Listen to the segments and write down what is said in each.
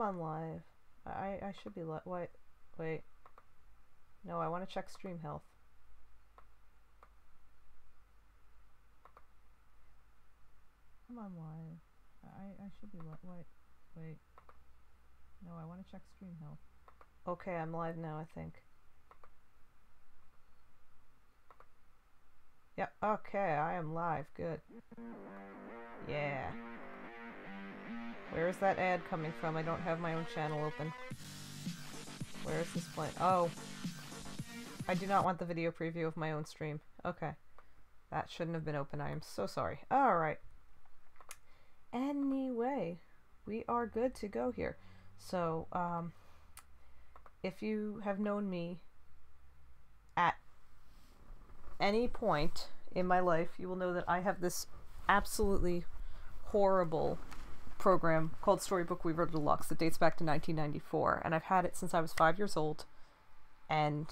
I'm on live. I should be live. Wait. No, I want to check stream health. I'm on live. I should be live. Wait. No, I want to check stream health. Okay, I'm live now, I think. Yep, okay, I am live. Good. Yeah. Where is that ad coming from? I don't have my own channel open. Where is this playing? Oh. I do not want the video preview of my own stream. Okay. That shouldn't have been open. I am so sorry. Alright. Anyway, we are good to go here. So, if you have known me at any point in my life, you will know that I have this absolutely horrible program called Storybook Weaver Deluxe that dates back to 1994, and I've had it since I was 5 years old, and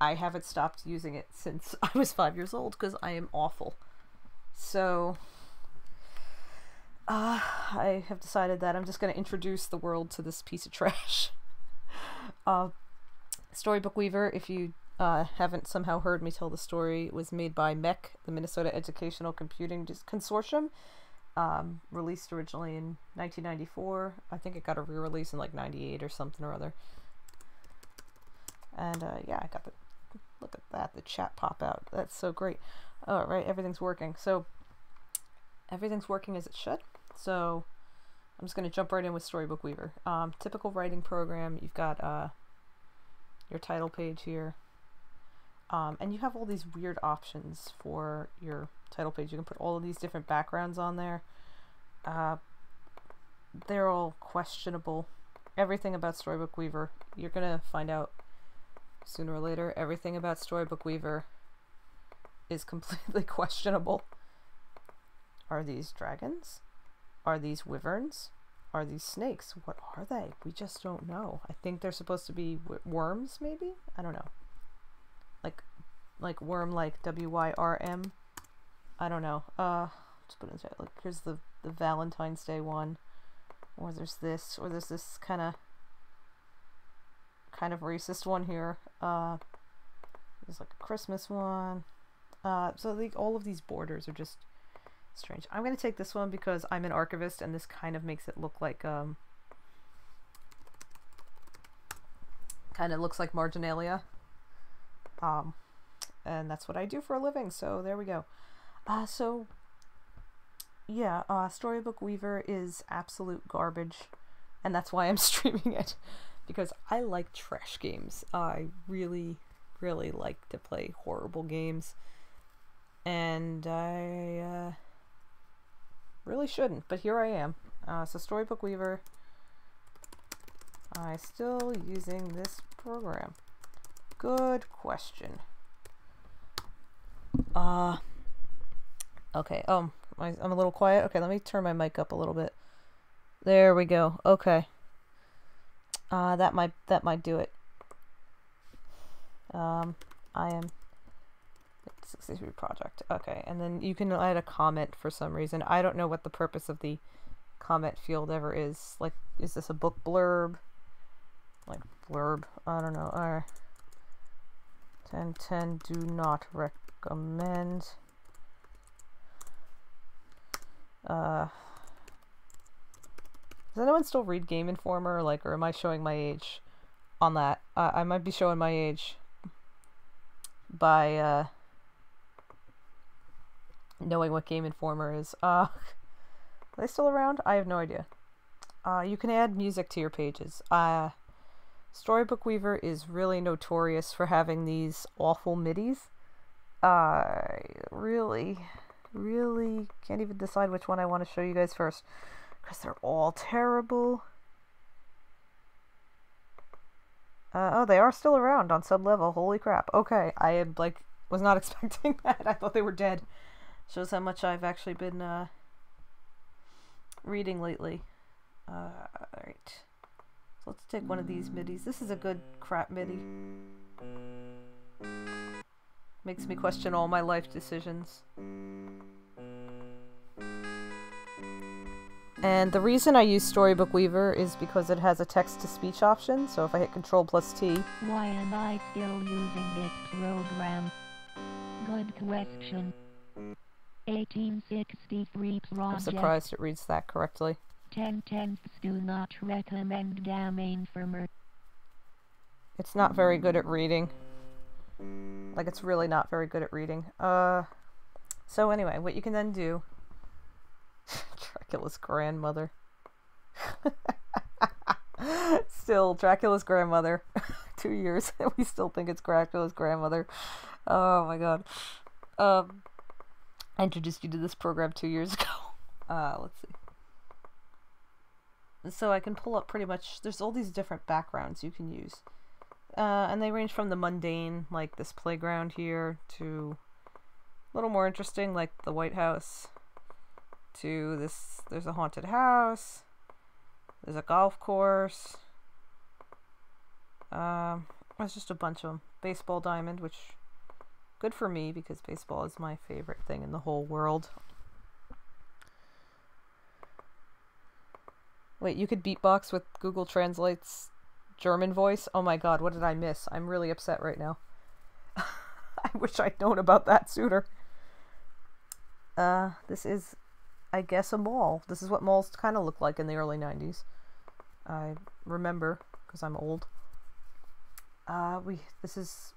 I haven't stopped using it since I was 5 years old because I am awful. So I have decided that I'm just going to introduce the world to this piece of trash. Storybook Weaver, if you haven't somehow heard me tell the story, was made by MEC, the Minnesota Educational Computing Consortium. Released originally in 1994. I think it got a re-release in like 98 or something or other. And yeah, I got the, look at that, the chat pop out. That's so great. All right, everything's working. So everything's working as it should. So I'm just going to jump right in with Storybook Weaver. Typical writing program. You've got your title page here. And you have all these weird options for your title page. You can put all of these different backgrounds on there. They're all questionable. Everything about Storybook Weaver, you're gonna find out sooner or later, everything about Storybook Weaver is completely questionable. Are these dragons? Are these wyverns? Are these snakes? What are they? We just don't know. I think they're supposed to be worms, maybe? I don't know. Like worm, like W-Y-R-M. I don't know. Let's put it in chat. Like, here's the Valentine's Day one. Or there's this kind of racist one here. There's like a Christmas one. So like all of these borders are just strange. I'm gonna take this one because I'm an archivist and this kind of makes it look like kind of looks like marginalia. And that's what I do for a living, so there we go. So yeah, Storybook Weaver is absolute garbage, and that's why I'm streaming it, because I like trash games. I really, really like to play horrible games, and I really shouldn't, but here I am. So Storybook Weaver, I'm still using this program. Good question. Okay, I'm a little quiet. Okay, let me turn my mic up a little bit. There we go. Okay. That might do it. I am 63 project. Okay, and then you can add a comment for some reason. I don't know what the purpose of the comment field ever is. Like, is this a book blurb? Like, blurb? I don't know. Alright. 10 do not recommend. Does anyone still read Game Informer? Like, or am I showing my age on that? I might be showing my age by knowing what Game Informer is. Are they still around? I have no idea. You can add music to your pages. Storybook Weaver is really notorious for having these awful MIDIs. I really can't even decide which one I want to show you guys first, because they're all terrible. Oh, they are still around on sub level. Holy crap. Okay, I am like was not expecting that. I thought they were dead. Shows how much I've actually been reading lately. Alright. So let's take one of these MIDIs. This is a good crap MIDI. Makes me question all my life decisions. And the reason I use Storybook Weaver is because it has a text-to-speech option, so if I hit Control+T... Why am I still using this program? Good question. 1863 project. I'm surprised it reads that correctly. 10/10 do not recommend damning firmer. It's not very good at reading. Like, it's really not very good at reading. So anyway, what you can then do... Dracula's grandmother. Still, Dracula's grandmother. 2 years, and we still think it's Dracula's grandmother. Oh my god. I introduced you to this program 2 years ago. Let's see. So I can pull up pretty much... There's all these different backgrounds you can use. And they range from the mundane, like this playground here, to a little more interesting, like the White House, to this, there's a haunted house, there's a golf course, there's just a bunch of them. Baseball diamond, which, good for me, because baseball is my favorite thing in the whole world. Wait, you could beatbox with Google Translate's German voice? Oh my god, what did I miss? I'm really upset right now. I wish I'd known about that sooner. This is, I guess, a mall. This is what malls kind of looked like in the early 90s. I remember, because I'm old. This is...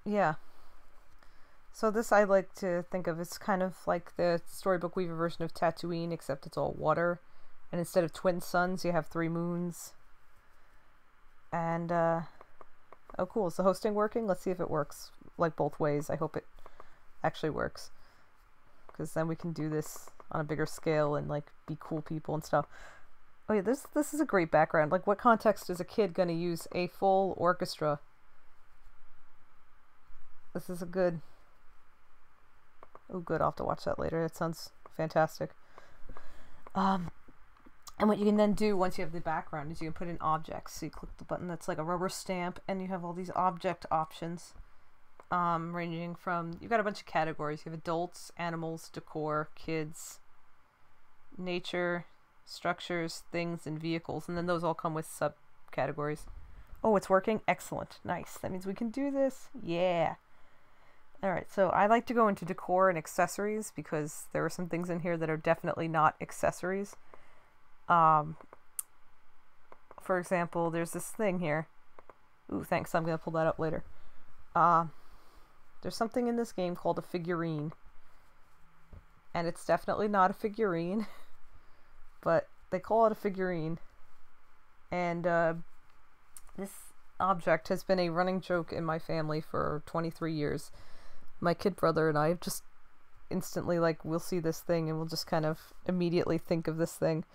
Yeah. So this I like to think of as kind of like the Storybook Weaver version of Tatooine, except it's all water. And instead of twin suns, you have 3 moons. And, oh cool, is the hosting working? Let's see if it works, like, both ways. I hope it actually works. Because then we can do this on a bigger scale and, like, be cool people and stuff. Oh yeah, this is a great background. Like, what context is a kid gonna use a full orchestra? This is a good... Oh good, I'll have to watch that later. That sounds fantastic. And what you can then do once you have the background is you can put in objects. So you click the button that's like a rubber stamp, and you have all these object options, ranging from, you've got a bunch of categories. You have adults, animals, decor, kids, nature, structures, things, and vehicles. And then those all come with subcategories. Oh, it's working? Excellent. Nice. That means we can do this. Yeah. Alright, so I like to go into decor and accessories because there are some things in here that are definitely not accessories. For example, there's this thing here. Ooh, thanks, I'm gonna pull that up later. There's something in this game called a figurine. And it's definitely not a figurine, but they call it a figurine. And this object has been a running joke in my family for 23 years. My kid brother and I have just instantly, like, we'll see this thing and we'll just kind of immediately think of this thing.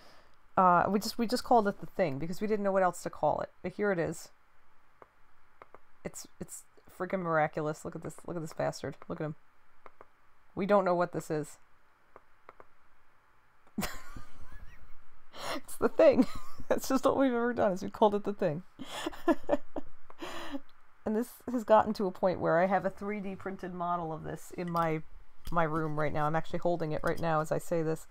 We just called it the thing because we didn't know what else to call it. But here it is. It's freaking miraculous. Look at this bastard. Look at him. We don't know what this is. It's the thing. That's just what we've ever done, is we called it the thing. And this has gotten to a point where I have a 3D printed model of this in my room right now. I'm actually holding it right now as I say this.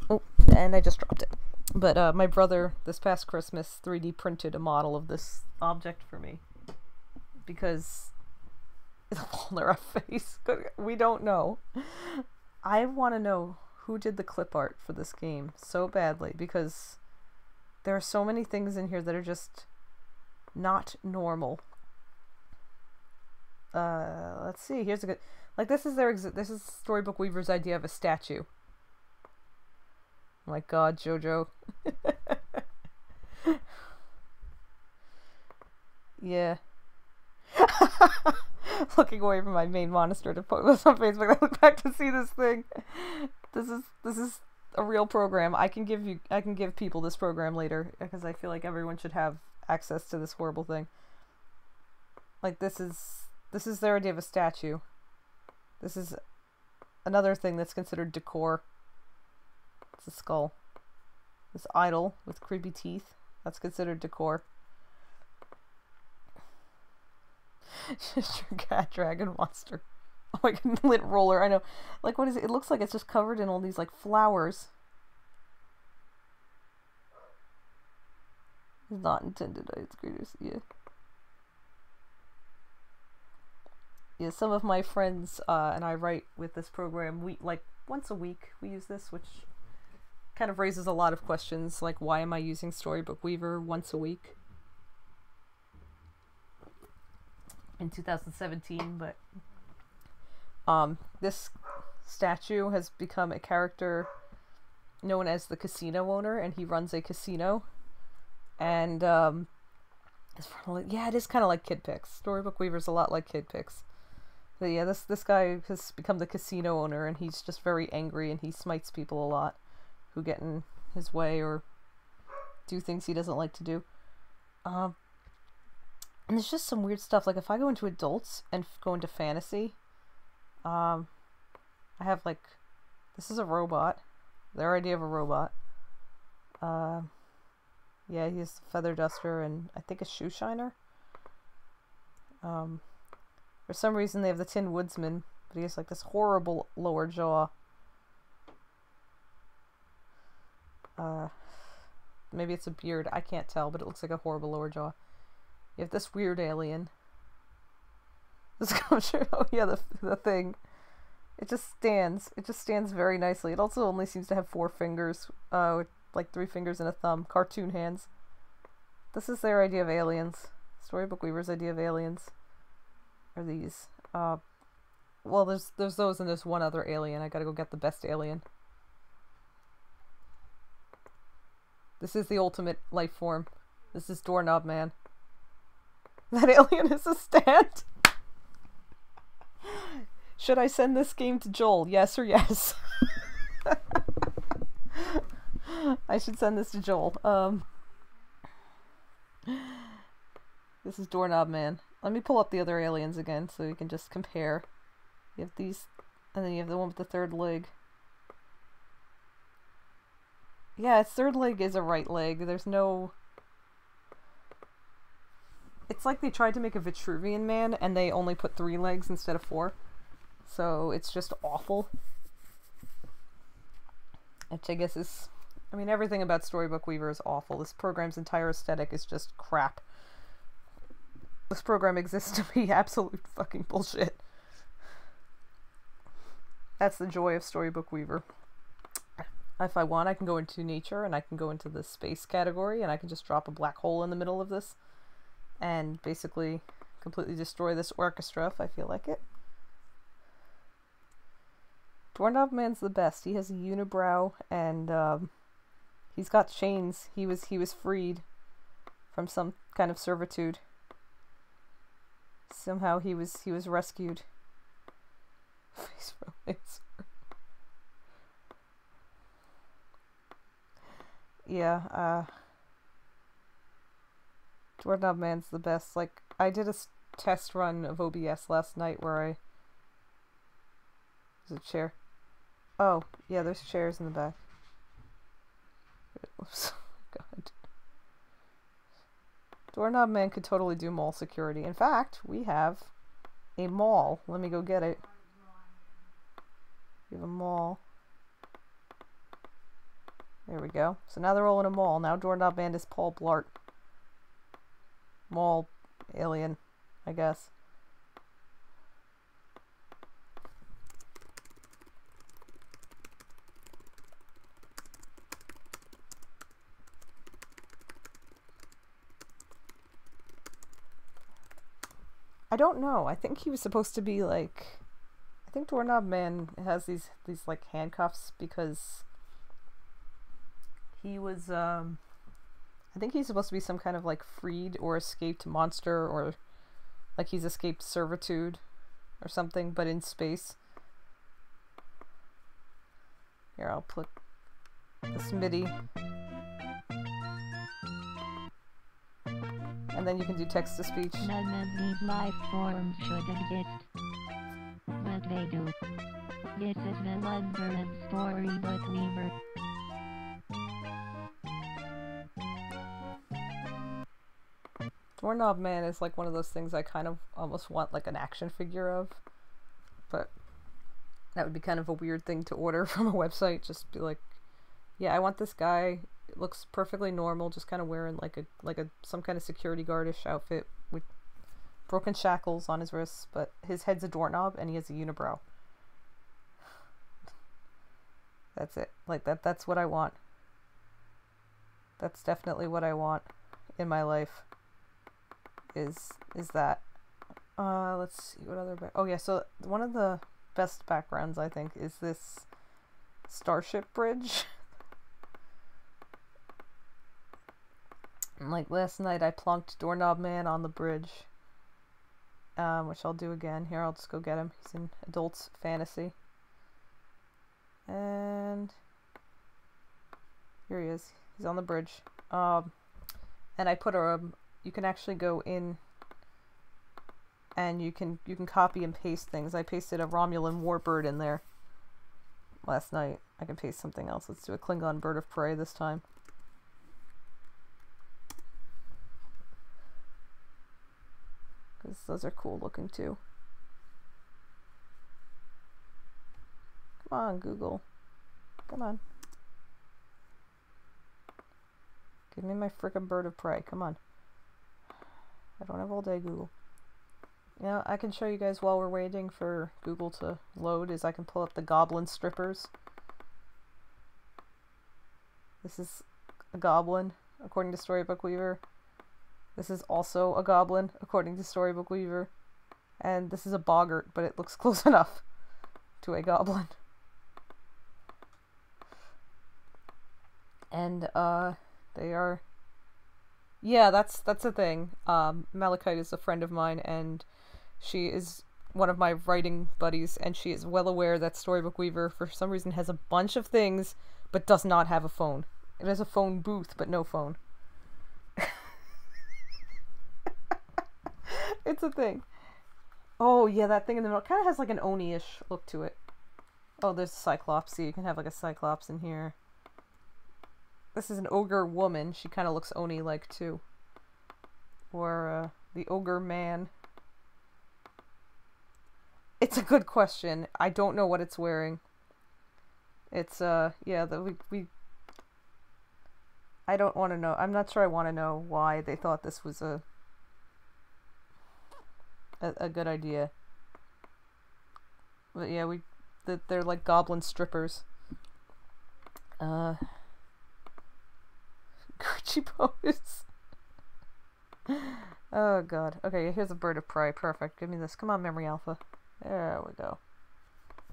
Oh, and I just dropped it. But my brother, this past Christmas, 3D printed a model of this object for me. Because it'll fall on our face. We don't know. I want to know who did the clip art for this game so badly, because there are so many things in here that are just not normal. Let's see. Here's a good... Like, this is Storybook Weaver's idea of a statue. Oh my god, JoJo. Yeah. Looking away from my main monitor to post on Facebook, I look back to see this thing. This is a real program. I can give people this program later, because I feel like everyone should have access to this horrible thing. Like, this is their idea of a statue. This is another thing that's considered decor. It's a skull. This idol with creepy teeth, that's considered decor. Just your cat dragon monster. Oh my god, lint roller, I know. Like, what is it? It looks like it's just covered in all these, like, flowers. It's not intended, it's greatest, yeah. Yeah, some of my friends and I write with this program, we, like, once a week we use this, which kind of raises a lot of questions, like, why am I using Storybook Weaver once a week in 2017, but this statue has become a character known as the casino owner, and he runs a casino, and yeah, it is kind of like Kid Picks. Storybook Weaver's a lot like Kid Picks. But yeah, this guy has become the casino owner, and he's just very angry, and he smites people a lot who get in his way or do things he doesn't like to do. And there's just some weird stuff. Like, if I go into adults and go into fantasy, I have, like, this is a robot. Their idea of a robot. Yeah, he's a feather duster and I think a shoe shiner. For some reason they have the Tin Woodsman, but he has, like, this horrible lower jaw. Maybe it's a beard, I can't tell, but it looks like a horrible lower jaw. You have this weird alien. This sculpture, oh yeah, the thing. It just stands very nicely. It also only seems to have 4 fingers, with, like, 3 fingers and a thumb. Cartoon hands. This is their idea of aliens. Storybook Weaver's idea of aliens are these. Well, there's those and there's one other alien. I gotta go get the best alien. This is the ultimate life form. This is Doorknob Man. That alien is a stand. Should I send this game to Joel? Yes or yes? I should send this to Joel. This is Doorknob Man. Let me pull up the other aliens again so you can just compare. You have these, and then you have the one with the 3rd leg. Yeah, its 3rd leg is a right leg. There's no... It's like they tried to make a Vitruvian Man, and they only put 3 legs instead of 4. So it's just awful. Which I guess is... I mean, everything about Storybook Weaver is awful. This program's entire aesthetic is just crap. This program exists to be absolute fucking bullshit. That's the joy of Storybook Weaver. If I want, I can go into nature, and I can go into the space category, and I can just drop a black hole in the middle of this, and basically completely destroy this orchestra if I feel like it. Doorknob Man's the best. He has a unibrow, and he's got chains. He was freed from some kind of servitude. Somehow he was rescued. Face romance. Yeah, Doorknob Man's the best. Like, I did a test run of OBS last night where I... There's a chair. Oh, yeah, there's chairs in the back. Oops. God. Doorknob Man could totally do mall security. In fact, we have a mall. Let me go get it. We have a mall. There we go. So now they're all in a mall. Now Doorknob Man is Paul Blart. Mall alien, I guess. I don't know. I think he was supposed to be like... I think Doorknob Man has these like handcuffs because he was I think he's supposed to be some kind of like freed or escaped monster, or like he's escaped servitude or something, but in space. Here, I'll put this MIDI. And then you can do text to speech. None of these life forms should exist, but they do. This is the wonder of Storybook Weaver. Doorknob Man is like one of those things I kind of almost want like an action figure of. but that would be kind of a weird thing to order from a website. Just be like, yeah, I want this guy. It looks perfectly normal, just kind of wearing like a some kind of security guardish outfit with broken shackles on his wrists, but his head's a doorknob and he has a unibrow. That's it. Like that's what I want. That's definitely what I want in my life. Is that. Let's see what other oh yeah, so one of the best backgrounds I think is this starship bridge. And like last night I plunked Doorknob Man on the bridge. Which I'll do again. Here, I'll just go get him. He's in Adults Fantasy. And here he is. He's on the bridge. And I put you can actually go in and you can copy and paste things. I pasted a Romulan warbird in there last night. I can paste something else. Let's do a Klingon bird of prey this time. Because those are cool looking too. Come on, Google. Come on. Give me my frickin' bird of prey. Come on. I don't have all day, Google. You know, I can show you guys while we're waiting for Google to load is I can pull up the Goblin strippers. This is a goblin, according to Storybook Weaver. This is also a goblin, according to Storybook Weaver. And this is a boggart, but it looks close enough to a goblin. And, they are... Yeah, that's the thing. Malachite is a friend of mine, and she is one of my writing buddies, and she is well aware that Storybook Weaver, for some reason, has a bunch of things, but does not have a phone. It has a phone booth, but no phone. It's a thing. Oh, yeah, that thing in the middle kind of has like an Oni-ish look to it. Oh, there's a Cyclops. See, you can have like a Cyclops in here. This is an ogre woman. She kind of looks Oni-like too. Or the ogre man. It's a good question. I don't know what it's wearing. It's yeah, I don't want to know. I'm not sure I want to know why they thought this was a good idea. But yeah, they're like goblin strippers. Gucci pose. Oh god. Okay, here's a bird of prey. Perfect. Give me this. Come on, Memory Alpha. There we go.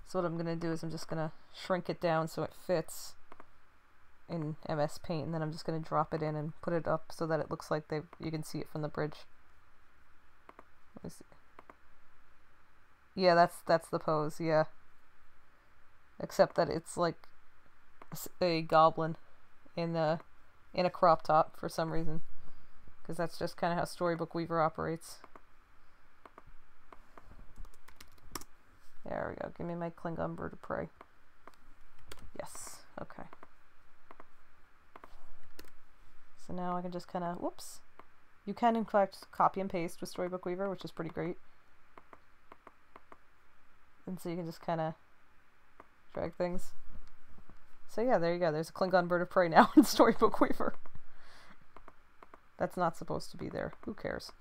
So what I'm gonna do is I'm just gonna shrink it down so it fits in MS Paint, and then I'm just gonna drop it in and put it up so that it looks like you can see it from the bridge. Let me see. Yeah, that's the pose. Yeah. Except that it's like a goblin in a crop top for some reason, because that's just kind of how Storybook Weaver operates. There we go. Give me my Klingon bird of prey. Yes. Okay. So now I can just kind of, whoops. You can in fact copy and paste with Storybook Weaver, which is pretty great. And so you can just kind of drag things. So yeah, there you go. There's a Klingon bird of prey now in Storybook Weaver. That's not supposed to be there. Who cares?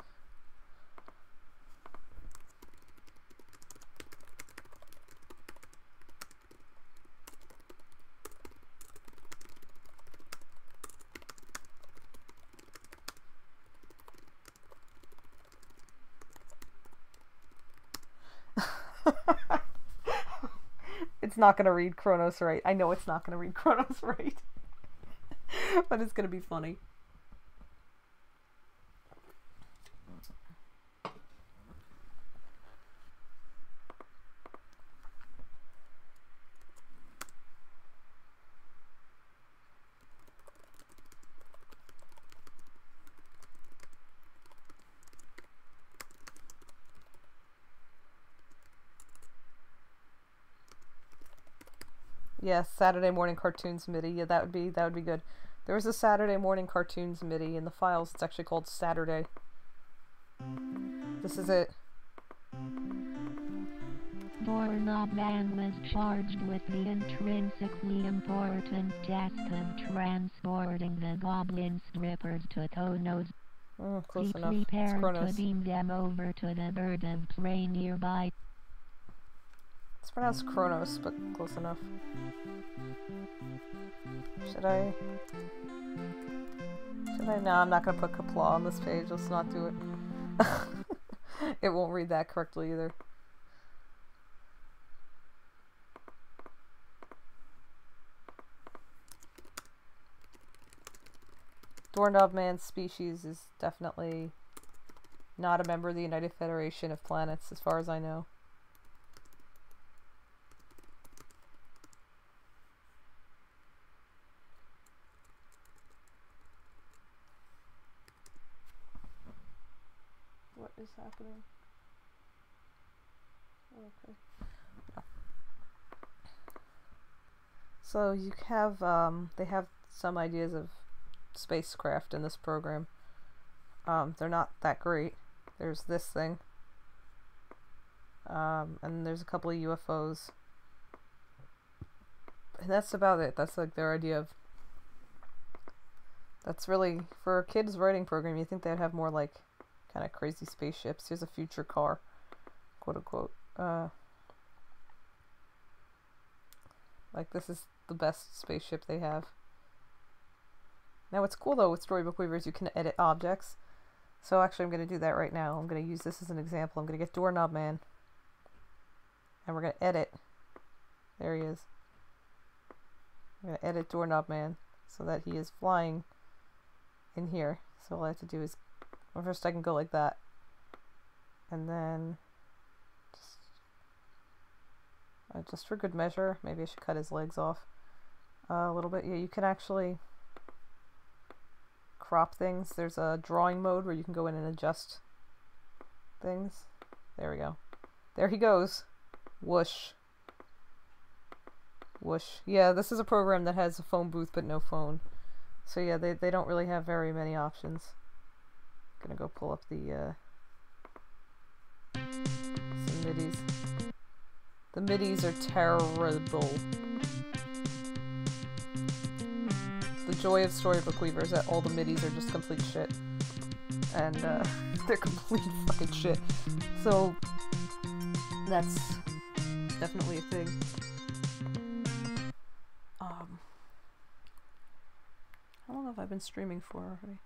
It's not going to read Chronos right. I know it's not going to read Chronos right. But it's going to be funny. Yes, Saturday morning cartoons MIDI. Yeah, that would be good. There was a Saturday morning cartoons MIDI in the files. It's actually called Saturday. This is it. Doorknob Man was charged with the intrinsically important task of transporting the goblin strippers to Konos. Close Be enough. It's prepared to Kronos. beam them over to the bird of prey nearby. It's pronounced Kronos, but close enough. Should I? No, I'm not gonna put Kapla on this page. Let's not do it. It won't read that correctly either. Doorknob Man species is definitely not a member of the United Federation of Planets, as far as I know. What is happening? Okay. So you have, they have some ideas of spacecraft in this program. They're not that great. There's this thing. And there's a couple of UFOs. And that's about it. That's like their idea of... That's really, for a kid's writing program, you think they'd have more like kind of crazy spaceships. Here's a future car, quote unquote. Like this is the best spaceship they have. Now what's cool though with Storybook Weaver is you can edit objects. So actually I'm going to do that right now. I'm going to use this as an example. I'm going to get Doorknob Man. And we're going to edit. There he is. I'm going to edit Doorknob Man so that he is flying in here. So all I have to do is, well, first I can go like that. And then just for good measure, maybe I should cut his legs off a little bit. Yeah, you can actually crop things. There's a drawing mode where you can go in and adjust things. There we go. There he goes. Whoosh. Whoosh. Yeah, this is a program that has a phone booth but no phone. So yeah, they don't really have very many options. I'm gonna go pull up the some midis. The midis are terrible. The joy of Storybook Weaver is that all the midis are just complete shit. And they're complete fucking shit. So that's definitely a thing. How long have I been streaming for already?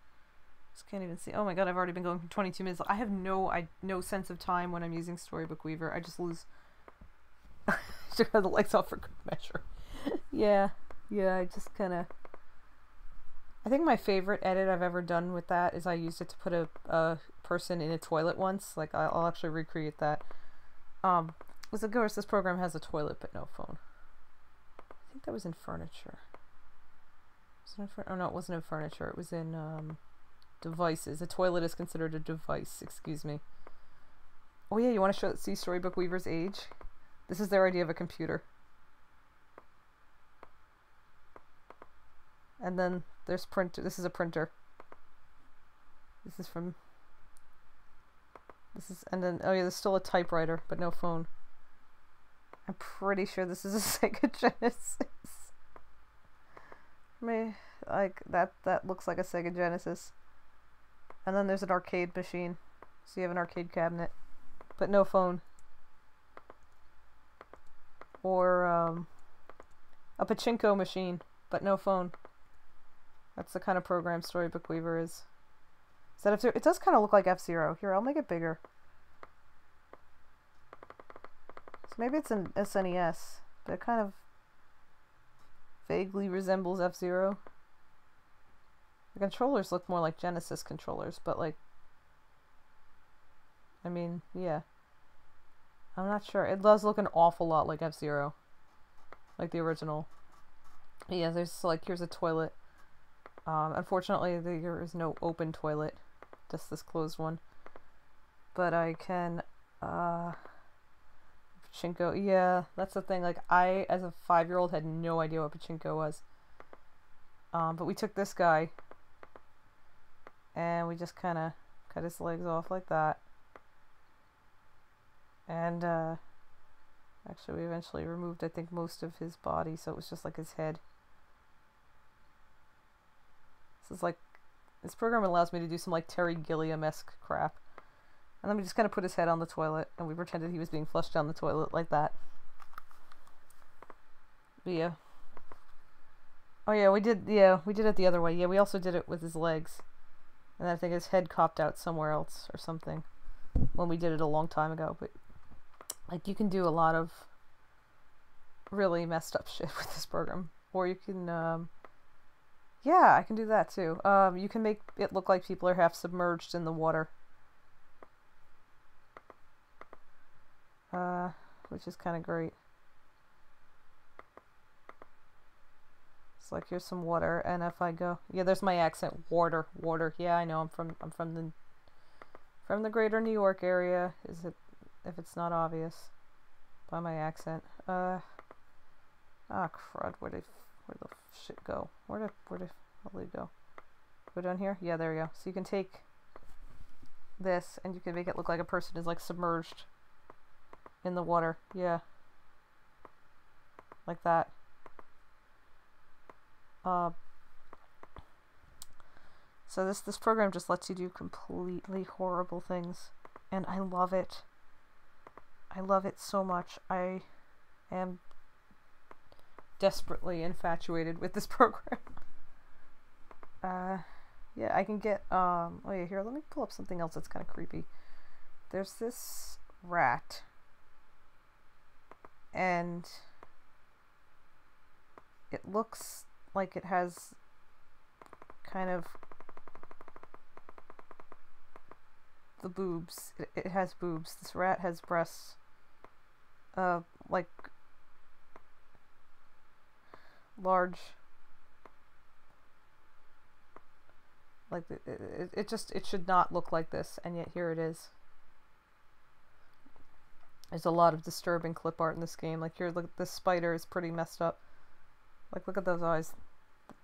Just can't even see. Oh my god, I've already been going for 22 minutes. I have no sense of time when I'm using Storybook Weaver. I just lose. Should have the legs off for good measure. Yeah, I just kind of. I think my favorite edit I've ever done with that is I used it to put a person in a toilet once. Like I'll actually recreate that. Of course this program has a toilet but no phone. I think that was in furniture. Oh no, it wasn't in furniture. It was in devices. A toilet is considered a device. Excuse me. Oh yeah, you want to see Storybook Weaver's age? This is their idea of a computer. And then there's printer. This is a printer. This is from. This is, and then oh yeah, there's still a typewriter but no phone. I'm pretty sure this is a Sega Genesis. Like that looks like a Sega Genesis. And then there's an arcade machine. So you have an arcade cabinet but no phone. Or a pachinko machine but no phone. That's the kind of program Storybook Weaver is. Is that F-Zero? It does kind of look like F-Zero. Here, I'll make it bigger. So maybe it's an SNES, but it kind of vaguely resembles F-Zero. The controllers look more like Genesis controllers, but like, I mean, yeah. I'm not sure. It does look an awful lot like F-Zero. Like the original. But yeah, there's like, here's a toilet. Unfortunately, there is no open toilet. Just this closed one. But I can, pachinko. Yeah, that's the thing. Like, I, as a 5-year-old, had no idea what pachinko was. But we took this guy. And we just kind of cut his legs off like that. And, Actually, we eventually removed, I think, most of his body, so it was just like his head. This is like, this program allows me to do some like Terry Gilliam-esque crap. And then we just kind of put his head on the toilet, and we pretended he was being flushed down the toilet like that. But yeah. Oh yeah, we did it the other way. Yeah, we also did it with his legs. And I think his head copped out somewhere else or something when we did it a long time ago. But like, you can do a lot of really messed up shit with this program. Or you can, yeah, I can do that too. You can make it look like people are half submerged in the water. Which is kind of great. It's like, here's some water, and if I go, yeah, there's my accent, water. Yeah, I know, I'm from the greater New York area. Is it, if it's not obvious by my accent? Ah, crud. Where the shit go? Where the hell did it go? Go down here? Yeah, there we go. So you can take this, and you can make it look like a person is like submerged in the water. Yeah, like that. So this program just lets you do completely horrible things, and I love it. I love it so much. I am desperately infatuated with this program. Yeah, I can get, oh yeah, here, let me pull up something else that's kind of creepy. There's this rat, and it looks like it has kind of the boobs. It has boobs. This rat has breasts. Like large. Like it should not look like this, and yet here it is. There's a lot of disturbing clip art in this game. Like here, look, this spider is pretty messed up. Like, look at those eyes.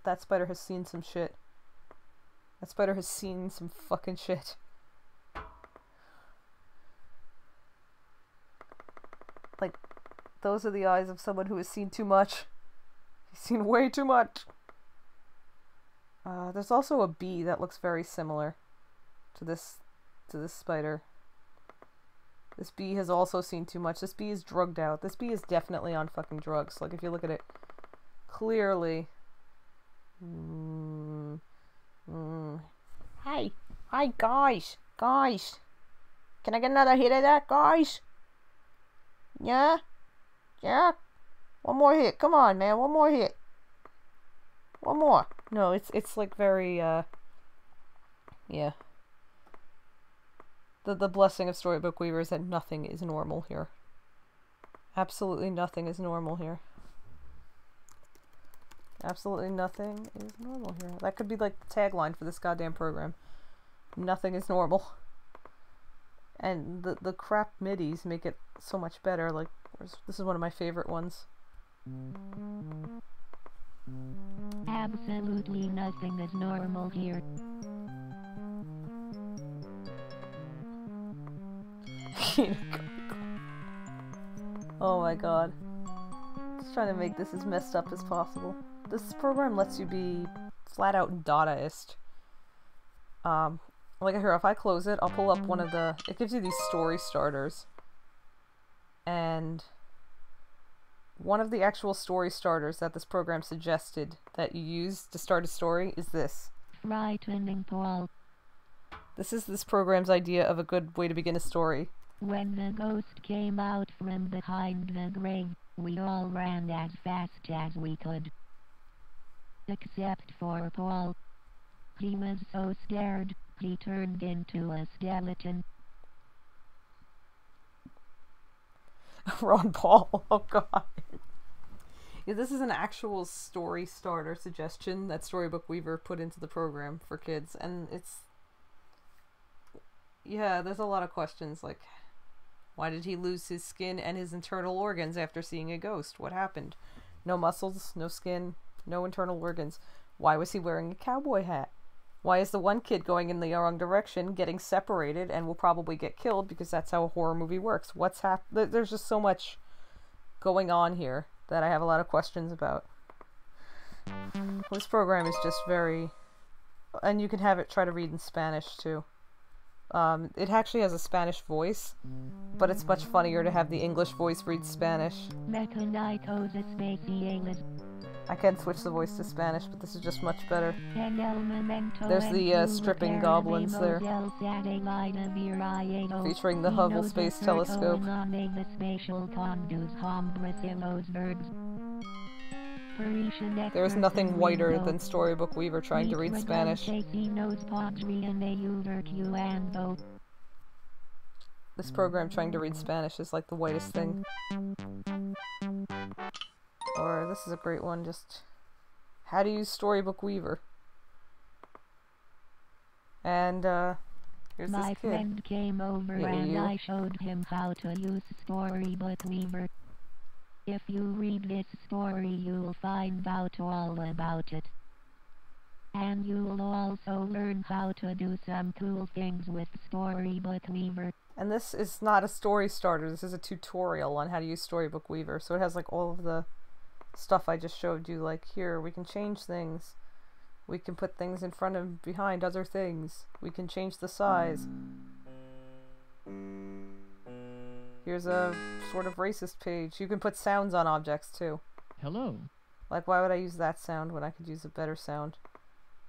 That spider has seen some shit. That spider has seen some fucking shit. Like, those are the eyes of someone who has seen too much. He's seen way too much. There's also a bee that looks very similar to this spider. This bee has also seen too much. This bee is drugged out. This bee is definitely on fucking drugs. Like, if you look at it clearly. Hey, guys, can I get another hit of that, guys? Yeah, one more hit. Come on, man, one more hit. One more. No, it's like very yeah. The blessing of Storybook Weaver is that nothing is normal here. Absolutely nothing is normal here. Absolutely nothing is normal here. That could be like the tagline for this goddamn program. Nothing is normal. And the crap midis make it so much better. Like, this is one of my favorite ones. Absolutely nothing is normal here. Oh my god. Just trying to make this as messed up as possible. This program lets you be flat out Dadaist. Like here, if I close it, I'll pull up one of the... It gives you these story starters. And one of the actual story starters that this program suggested that you use to start a story is this. Frightening Paul. This is this program's idea of a good way to begin a story. When the ghost came out from behind the grave, we all ran as fast as we could. Except for Paul. He was so scared, he turned into a skeleton. Ron Paul, oh god. Yeah, this is an actual story starter suggestion that Storybook Weaver put into the program for kids, and it's... Yeah, there's a lot of questions, like, why did he lose his skin and his internal organs after seeing a ghost? What happened? No muscles, no skin, no internal organs. Why was he wearing a cowboy hat? Why is the one kid going in the wrong direction, getting separated, and will probably get killed because that's how a horror movie works? What's there's just so much going on here that I have a lot of questions about. This program is just very... And you can have it try to read in Spanish, too. It actually has a Spanish voice, but it's much funnier to have the English voice read Spanish. I can switch the voice to Spanish, but this is just much better. There's the stripping goblins there, featuring the Hubble Space Telescope. There's nothing whiter than Storybook Weaver trying to read Spanish. This program trying to read Spanish is like the whitest thing. Or this is a great one, just how to use Storybook Weaver. And here's My this kid. friend came over and I showed him how to use Storybook Weaver. If you read this story, you'll find out all about it. And you'll also learn how to do some cool things with Storybook Weaver. And this is not a story starter, this is a tutorial on how to use Storybook Weaver. So it has like all of the stuff I just showed you, like here, we can change things. We can put things in front and behind other things. We can change the size. Here's a sort of racist page. You can put sounds on objects too. Hello. Like, why would I use that sound when I could use a better sound?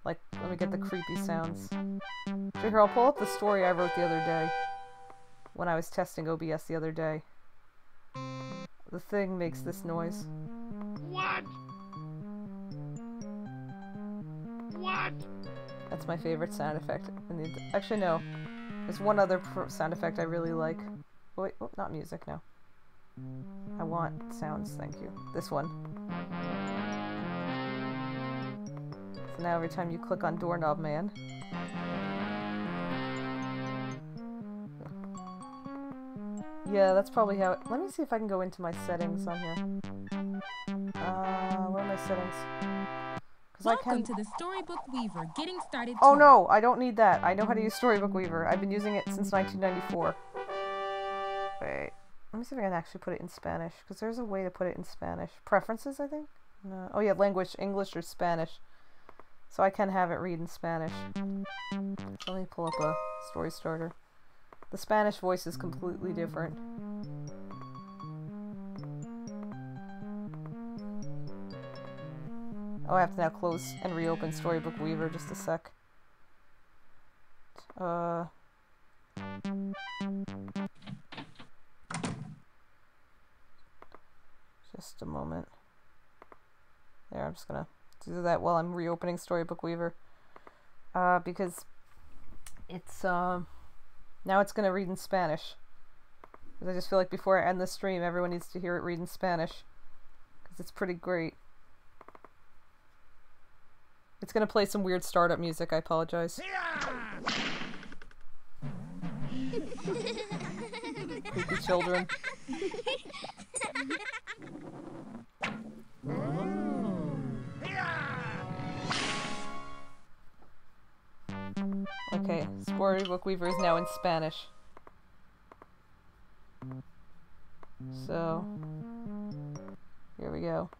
Like, let me get the creepy sounds. So here, I'll pull up the story I wrote the other day. When I was testing OBS the other day. The thing makes this noise. What? What? That's my favorite sound effect. Actually, no. There's one other sound effect I really like. Oh, wait, oh, not music, no. I want sounds, thank you. This one. So now every time you click on Doorknob Man, yeah, that's probably how it... Let me see if I can go into my settings on here. Where are my settings? Welcome to the Storybook Weaver, getting started. Oh no, I don't need that. I know how to use Storybook Weaver. I've been using it since 1994. Wait, let me see if I can actually put it in Spanish, because there's a way to put it in Spanish. Preferences, I think? No. Oh yeah, language, English or Spanish. So I can have it read in Spanish. So let me pull up a story starter. The Spanish voice is completely different. Oh, I have to now close and reopen Storybook Weaver, just a sec. Just a moment. There, I'm just gonna do that while I'm reopening Storybook Weaver. Because it's, now it's gonna read in Spanish. Because I just feel like before I end the stream, everyone needs to hear it read in Spanish. Because it's pretty great. It's gonna play some weird startup music, I apologize. Creepy children. Okay, Storybook Weaver is now in Spanish. So, here we go.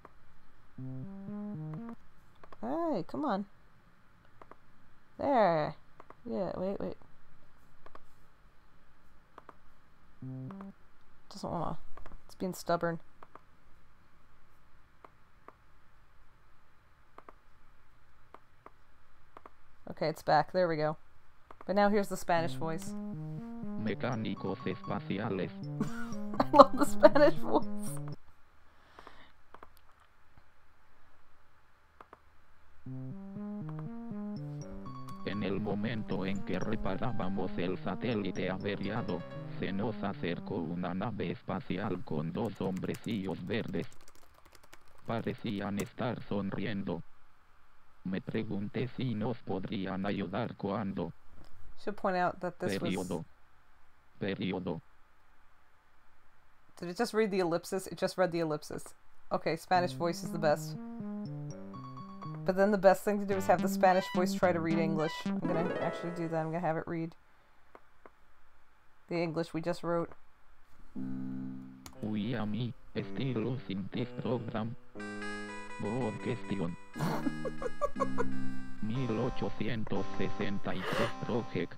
Hey, come on. There. Yeah, wait. Doesn't wanna. It's being stubborn. Okay, it's back. There we go. But now here's the Spanish voice. Mecánicos espaciales. I love the Spanish voice. En el momento en que reparábamos el satélite averiado, se nos acercó una nave espacial con dos hombrecillos verdes. Parecían estar sonriendo. Me pregunté si nos podrían ayudar cuando... Should point out that this was... Periodo. Did it just read the ellipsis? It just read the ellipsis. Okay, Spanish voice is the best. But then the best thing to do is have the Spanish voice try to read English. I'm gonna actually do that. I'm gonna have it read the English we just wrote. Oui, ami, Estilo sin this program. Board question. 1863 project.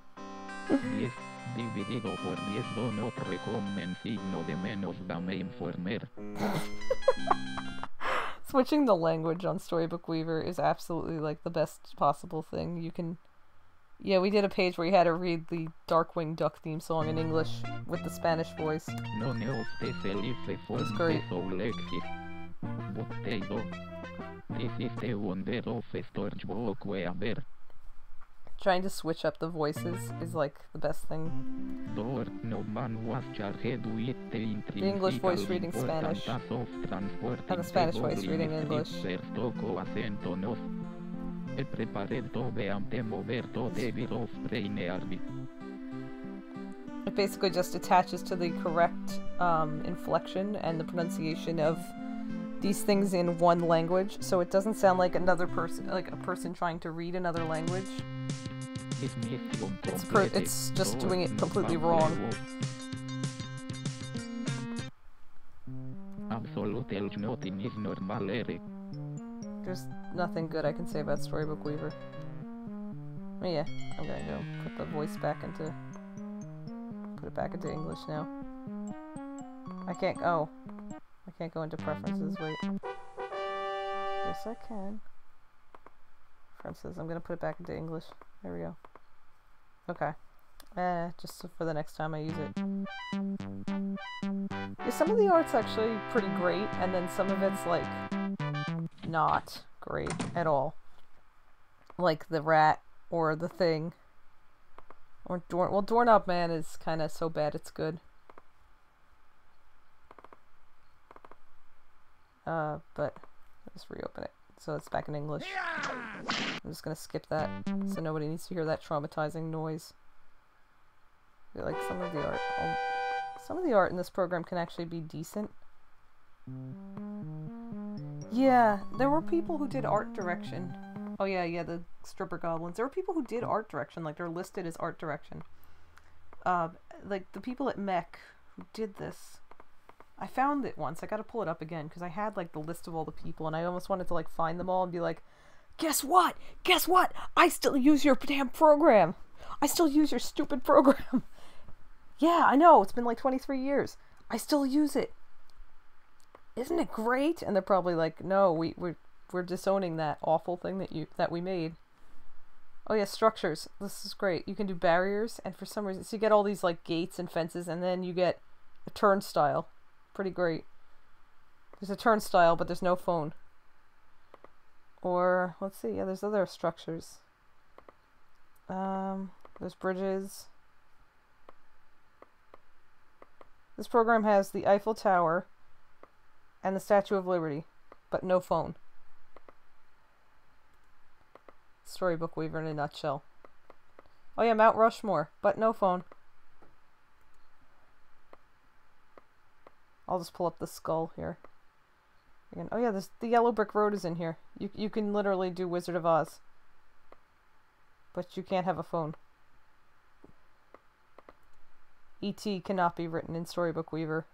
10 dividido por 10 don otro comen signo de menos dame informer. Switching the language on Storybook Weaver is absolutely like the best possible thing you can. Yeah, we did a page where you had to read the Darkwing Duck theme song in English with the Spanish voice. No ne usted se life for great. so lexis. But they do. This is the wonder of Storybook Weaver. Trying to switch up the voices is like the best thing. No man was charged with the English voice reading Spanish, and the Spanish voice reading English. It basically just attaches to the correct inflection and the pronunciation of these things in one language, so it doesn't sound like another person, like a person trying to read another language. It's just doing it completely wrong. There's nothing good I can say about Storybook Weaver. Oh yeah, I'm gonna go put the voice back into... Put it back into English now. I can't go into preferences, wait. Yes I can. Preferences, I'm gonna put it back into English. There we go. Okay. Just so for the next time I use it. Yeah, some of the art's actually pretty great, and then some of it's like not great at all. Like the rat or the thing. Or Doorknob Man is kind of so bad it's good. But let's reopen it so it's back in English. I'm just gonna skip that so nobody needs to hear that traumatizing noise. I feel like some of the art in this program can actually be decent. Yeah, there were people who did art direction. Oh yeah, the stripper goblins. There were people who did art direction, like they're listed as art direction. Like the people at Mech who did this. I found it once. I gotta pull it up again because I had like the list of all the people and I almost wanted to like find them all and be like, guess what? Guess what? I still use your damn program. I still use your stupid program. Yeah, I know. It's been like 23 years. I still use it. Isn't it great? And they're probably like, no, we're disowning that awful thing that we made. Oh yeah, structures. This is great. You can do barriers, and for some reason, so you get all these like gates and fences, and then you get a turnstile. Pretty great. There's a turnstile, but there's no phone. Or let's see. Yeah, there's other structures. There's bridges. This program has the Eiffel Tower and the Statue of Liberty, but no phone. Storybook Weaver in a nutshell. Oh yeah, Mount Rushmore, but no phone. I'll just pull up the skull here. Again. Oh yeah, the Yellow Brick Road is in here. You can literally do Wizard of Oz. But you can't have a phone. E.T. cannot be written in Storybook Weaver.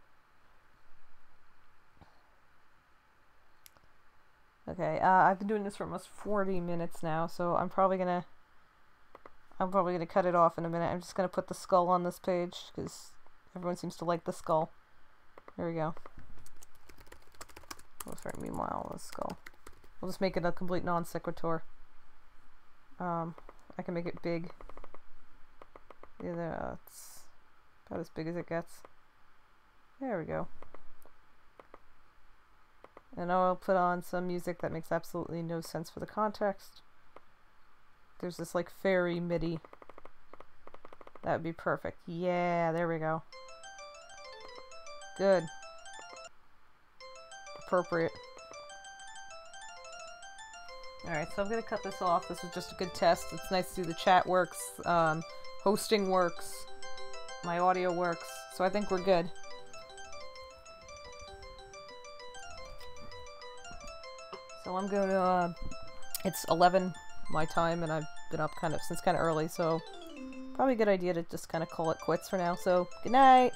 Okay, I've been doing this for almost 40 minutes now, so I'm probably gonna cut it off in a minute. I'm just gonna put the skull on this page because everyone seems to like the skull. There we go. Meanwhile, the skull. We'll just make it a complete non sequitur. I can make it big. Yeah, it's about as big as it gets. There we go. And I'll put on some music that makes absolutely no sense for the context. There's this like fairy MIDI. That would be perfect. Yeah, there we go. Good. Appropriate. Alright, so I'm gonna cut this off. This was just a good test. It's nice to see the chat works, hosting works, my audio works, so I think we're good. So I'm gonna, it's 11 my time, and I've been up since kind of early, so probably a good idea to just kind of call it quits for now. So, good night!